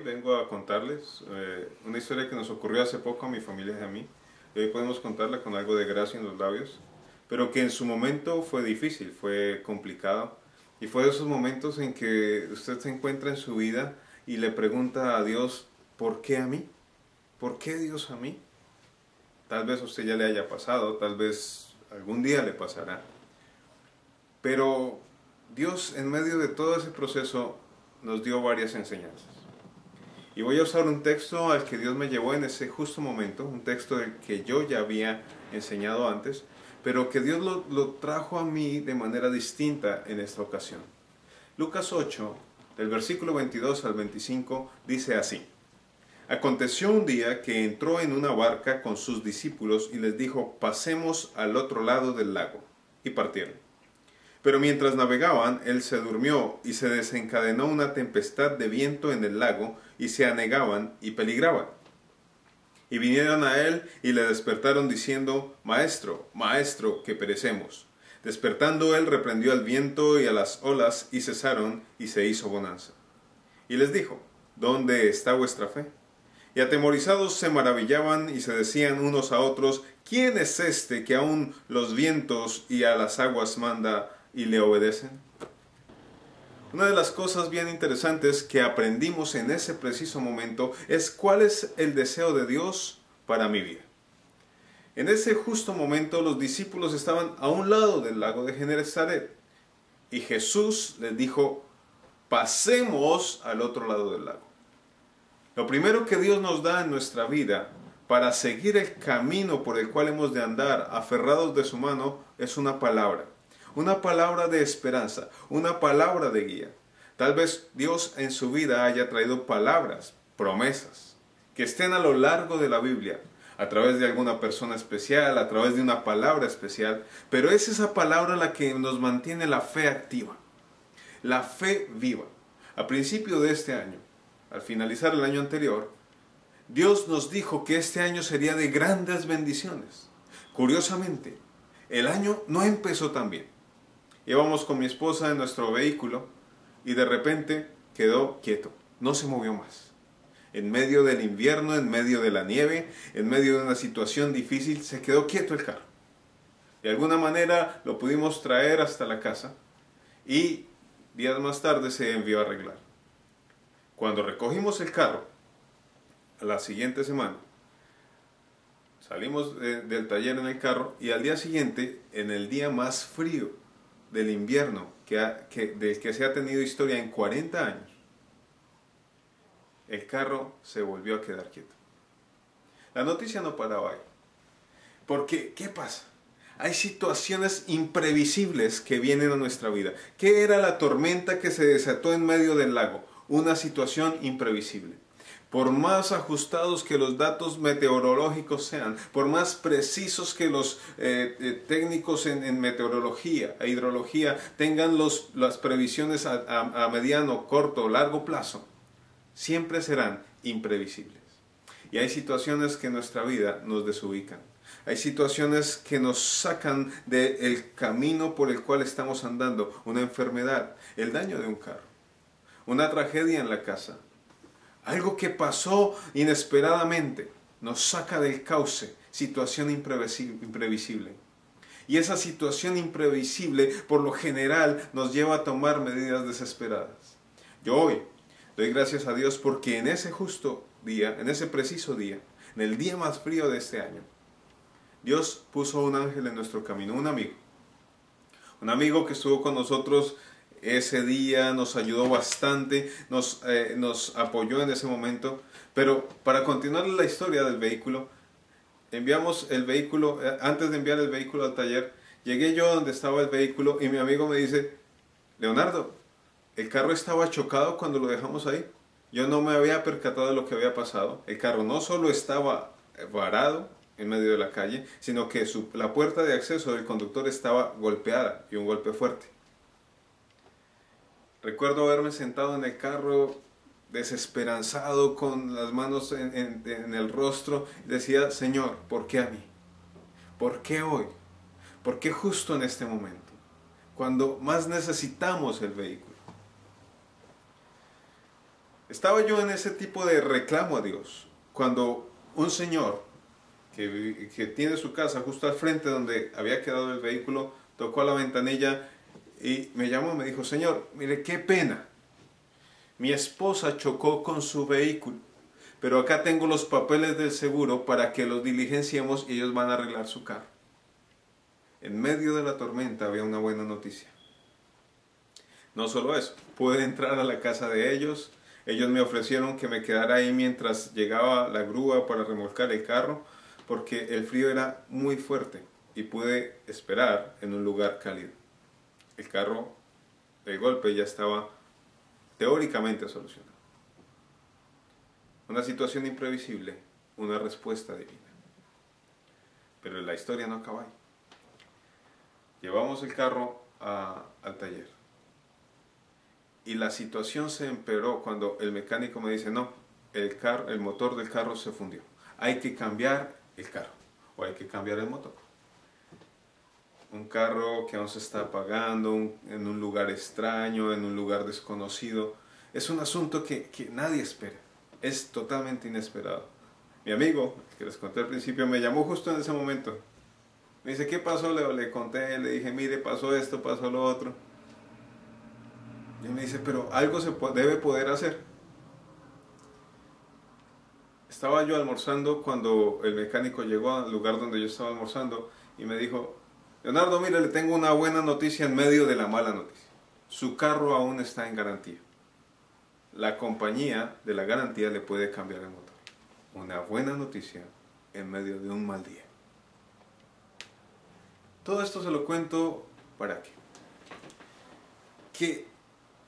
vengo a contarles una historia que nos ocurrió hace poco a mi familia y a mí. Y hoy podemos contarla con algo de gracia en los labios, pero que en su momento fue difícil, fue complicado. Y fue de esos momentos en que usted se encuentra en su vida y le pregunta a Dios, ¿por qué a mí? ¿Por qué Dios a mí? Tal vez a usted ya le haya pasado, tal vez algún día le pasará. Pero Dios en medio de todo ese proceso nos dio varias enseñanzas. Y voy a usar un texto al que Dios me llevó en ese justo momento, un texto del que yo ya había enseñado antes, pero que Dios lo trajo a mí de manera distinta en esta ocasión. Lucas 8, del versículo 22 al 25, dice así: Aconteció un día que entró en una barca con sus discípulos y les dijo, pasemos al otro lado del lago. Y partieron. Pero mientras navegaban, él se durmió y se desencadenó una tempestad de viento en el lago y se anegaban y peligraban. Y vinieron a él y le despertaron diciendo, Maestro, Maestro, que perecemos. Despertando él reprendió al viento y a las olas y cesaron y se hizo bonanza. Y les dijo, ¿dónde está vuestra fe? Y atemorizados se maravillaban y se decían unos a otros, ¿quién es este que aun los vientos y a las aguas manda y le obedecen? Una de las cosas bien interesantes que aprendimos en ese preciso momento es cuál es el deseo de Dios para mi vida. En ese justo momento los discípulos estaban a un lado del lago de Genesaret y Jesús les dijo, pasemos al otro lado del lago. Lo primero que Dios nos da en nuestra vida para seguir el camino por el cual hemos de andar aferrados de su mano es una palabra de esperanza, una palabra de guía. Tal vez Dios en su vida haya traído palabras, promesas, que estén a lo largo de la Biblia, a través de alguna persona especial, a través de una palabra especial, pero es esa palabra la que nos mantiene la fe activa, la fe viva. A principio de este año, al finalizar el año anterior, Dios nos dijo que este año sería de grandes bendiciones. Curiosamente, el año no empezó tan bien. Íbamos con mi esposa en nuestro vehículo y de repente quedó quieto, no se movió más. En medio del invierno, en medio de la nieve, en medio de una situación difícil, se quedó quieto el carro. De alguna manera lo pudimos traer hasta la casa y días más tarde se envió a arreglar. Cuando recogimos el carro, a la siguiente semana, salimos del taller en el carro y al día siguiente, en el día más frío del invierno del que se ha tenido historia en 40 años, el carro se volvió a quedar quieto. La noticia no paraba ahí. Porque, ¿qué pasa? Hay situaciones imprevisibles que vienen a nuestra vida. ¿Qué era la tormenta que se desató en medio del lago? Una situación imprevisible. Por más ajustados que los datos meteorológicos sean, por más precisos que los técnicos en meteorología e hidrología tengan las previsiones a mediano, corto o largo plazo, siempre serán imprevisibles. Y hay situaciones que en nuestra vida nos desubican. Hay situaciones que nos sacan del camino por el cual estamos andando. Una enfermedad, el daño de un carro, una tragedia en la casa. Algo que pasó inesperadamente nos saca del cauce, situación imprevisible. Y esa situación imprevisible por lo general nos lleva a tomar medidas desesperadas. Yo hoy doy gracias a Dios porque en ese justo día, en ese preciso día, en el día más frío de este año, Dios puso un ángel en nuestro camino, un amigo que estuvo con nosotros ese día, nos ayudó bastante, nos apoyó en ese momento. Pero para continuar la historia del vehículo, enviamos el vehículo, antes de enviar el vehículo al taller, llegué yo donde estaba el vehículo y mi amigo me dice, Leonardo, el carro estaba chocado cuando lo dejamos ahí. Yo no me había percatado de lo que había pasado. El carro no solo estaba varado en medio de la calle, sino que la puerta de acceso del conductor estaba golpeada y un golpe fuerte. Recuerdo haberme sentado en el carro desesperanzado con las manos en el rostro y decía, Señor, ¿por qué a mí? ¿Por qué hoy? ¿Por qué justo en este momento? Cuando más necesitamos el vehículo. Estaba yo en ese tipo de reclamo a Dios, cuando un señor que tiene su casa justo al frente donde había quedado el vehículo, tocó a la ventanilla y me llamó y me dijo: señor, mire, qué pena, mi esposa chocó con su vehículo, pero acá tengo los papeles del seguro para que los diligenciemos y ellos van a arreglar su carro. En medio de la tormenta había una buena noticia. No solo eso, pude entrar a la casa de ellos. Ellos me ofrecieron que me quedara ahí mientras llegaba la grúa para remolcar el carro, porque el frío era muy fuerte y pude esperar en un lugar cálido. El carro, el golpe ya estaba teóricamente solucionado. Una situación imprevisible, una respuesta divina. Pero la historia no acaba ahí. Llevamos el carro al taller. Y la situación se empeoró cuando el mecánico me dice: no, el motor del carro se fundió. Hay que cambiar el carro o hay que cambiar el motor. Un carro que aún se está apagando en un lugar extraño, en un lugar desconocido. Es un asunto que nadie espera. Es totalmente inesperado. Mi amigo, que les conté al principio, me llamó justo en ese momento. Me dice: ¿qué pasó, Leo? Le conté, le dije: mire, pasó esto, pasó lo otro. Y me dice: pero algo se debe poder hacer. Estaba yo almorzando cuando el mecánico llegó al lugar donde yo estaba almorzando y me dijo: Leonardo, mire, le tengo una buena noticia en medio de la mala noticia. Su carro aún está en garantía. La compañía de la garantía le puede cambiar el motor. Una buena noticia en medio de un mal día. Todo esto se lo cuento ¿para qué? Que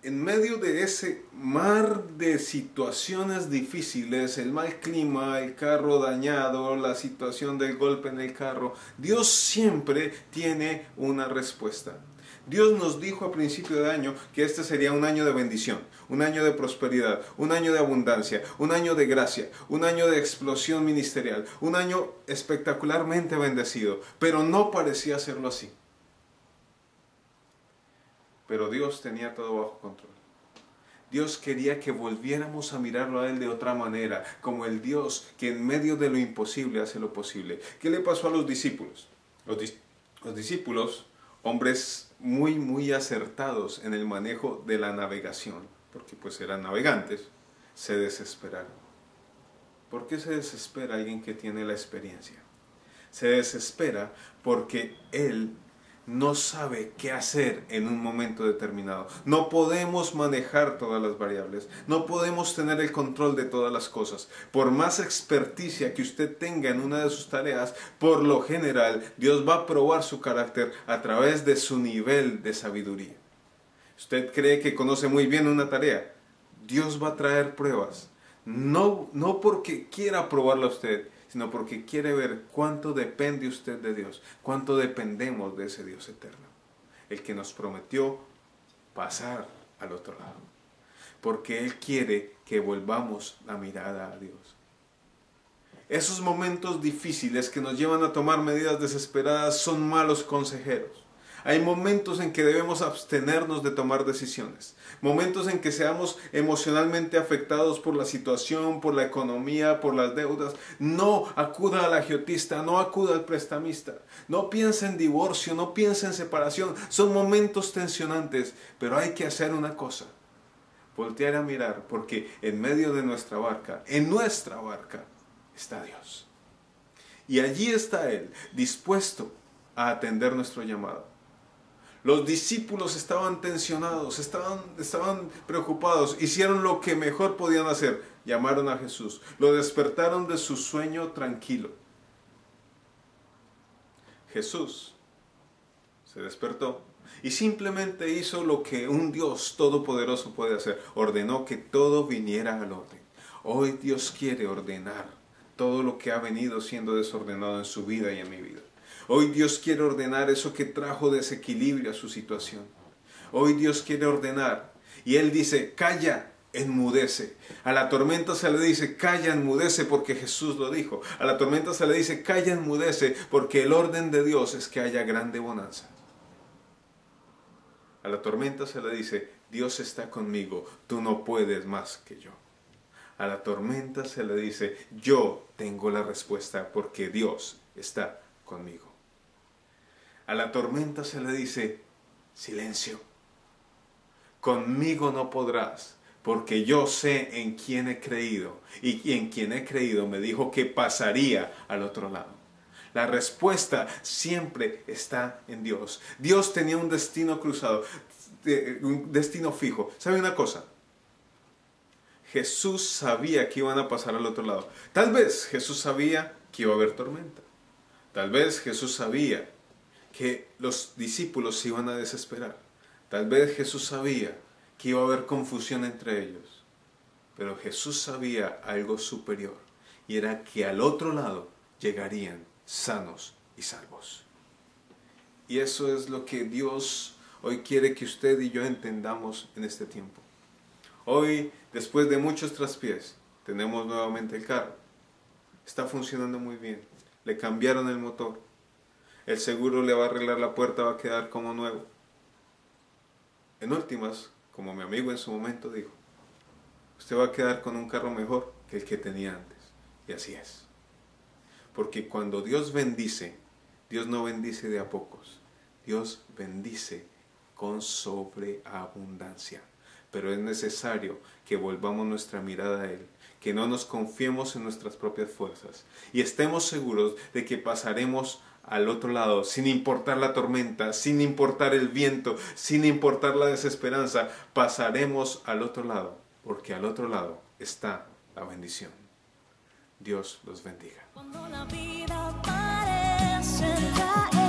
en medio de ese mar de situaciones difíciles, el mal clima, el carro dañado, la situación del golpe en el carro, Dios siempre tiene una respuesta. Dios nos dijo a principio de año que este sería un año de bendición, un año de prosperidad, un año de abundancia, un año de gracia, un año de explosión ministerial, un año espectacularmente bendecido, pero no parecía serlo así. Pero Dios tenía todo bajo control. Dios quería que volviéramos a mirarlo a Él de otra manera, como el Dios que en medio de lo imposible hace lo posible. ¿Qué le pasó a los discípulos? Los discípulos, hombres muy acertados en el manejo de la navegación, porque pues eran navegantes, se desesperaron. ¿Por qué se desespera alguien que tiene la experiencia? Se desespera porque él no sabe qué hacer en un momento determinado. No podemos manejar todas las variables. No podemos tener el control de todas las cosas. Por más experticia que usted tenga en una de sus tareas, por lo general, Dios va a probar su carácter a través de su nivel de sabiduría. Usted cree que conoce muy bien una tarea. Dios va a traer pruebas. No porque quiera probarla a usted, sino porque quiere ver cuánto depende usted de Dios, cuánto dependemos de ese Dios eterno, el que nos prometió pasar al otro lado, porque Él quiere que volvamos la mirada a Dios. Esos momentos difíciles que nos llevan a tomar medidas desesperadas son malos consejeros. Hay momentos en que debemos abstenernos de tomar decisiones. Momentos en que seamos emocionalmente afectados por la situación, por la economía, por las deudas. No acuda al agiotista, no acuda al prestamista. No piense en divorcio, no piense en separación. Son momentos tensionantes, pero hay que hacer una cosa. Voltear a mirar, porque en medio de nuestra barca, en nuestra barca, está Dios. Y allí está Él, dispuesto a atender nuestro llamado. Los discípulos estaban tensionados, estaban preocupados, hicieron lo que mejor podían hacer, llamaron a Jesús, lo despertaron de su sueño tranquilo. Jesús se despertó y simplemente hizo lo que un Dios todopoderoso puede hacer, ordenó que todo viniera al orden. Hoy Dios quiere ordenar todo lo que ha venido siendo desordenado en su vida y en mi vida. Hoy Dios quiere ordenar eso que trajo desequilibrio a su situación. Hoy Dios quiere ordenar. Y Él dice: calla, enmudece. A la tormenta se le dice: calla, enmudece, porque Jesús lo dijo. A la tormenta se le dice: calla, enmudece, porque el orden de Dios es que haya grande bonanza. A la tormenta se le dice: Dios está conmigo, tú no puedes más que yo. A la tormenta se le dice, yo tengo la respuesta porque Dios está conmigo. A la tormenta se le dice, silencio, conmigo no podrás, porque yo sé en quién he creído, y en quien he creído me dijo que pasaría al otro lado. La respuesta siempre está en Dios. Dios tenía un destino cruzado, un destino fijo. ¿Sabe una cosa? Jesús sabía que iban a pasar al otro lado. Tal vez Jesús sabía que iba a haber tormenta. Tal vez Jesús sabía que los discípulos se iban a desesperar. Tal vez Jesús sabía que iba a haber confusión entre ellos. Pero Jesús sabía algo superior, y era que al otro lado llegarían sanos y salvos. Y eso es lo que Dios hoy quiere que usted y yo entendamos en este tiempo. Hoy, después de muchos traspiés, tenemos nuevamente el carro. Está funcionando muy bien. Le cambiaron el motor. El seguro le va a arreglar la puerta, va a quedar como nuevo. En últimas, como mi amigo en su momento dijo, usted va a quedar con un carro mejor que el que tenía antes. Y así es. Porque cuando Dios bendice, Dios no bendice de a pocos. Dios bendice con sobreabundancia. Pero es necesario que volvamos nuestra mirada a Él, que no nos confiemos en nuestras propias fuerzas y estemos seguros de que pasaremos al otro lado, sin importar la tormenta, sin importar el viento, sin importar la desesperanza, pasaremos al otro lado, porque al otro lado está la bendición. Dios los bendiga. Cuando la vida parece caer.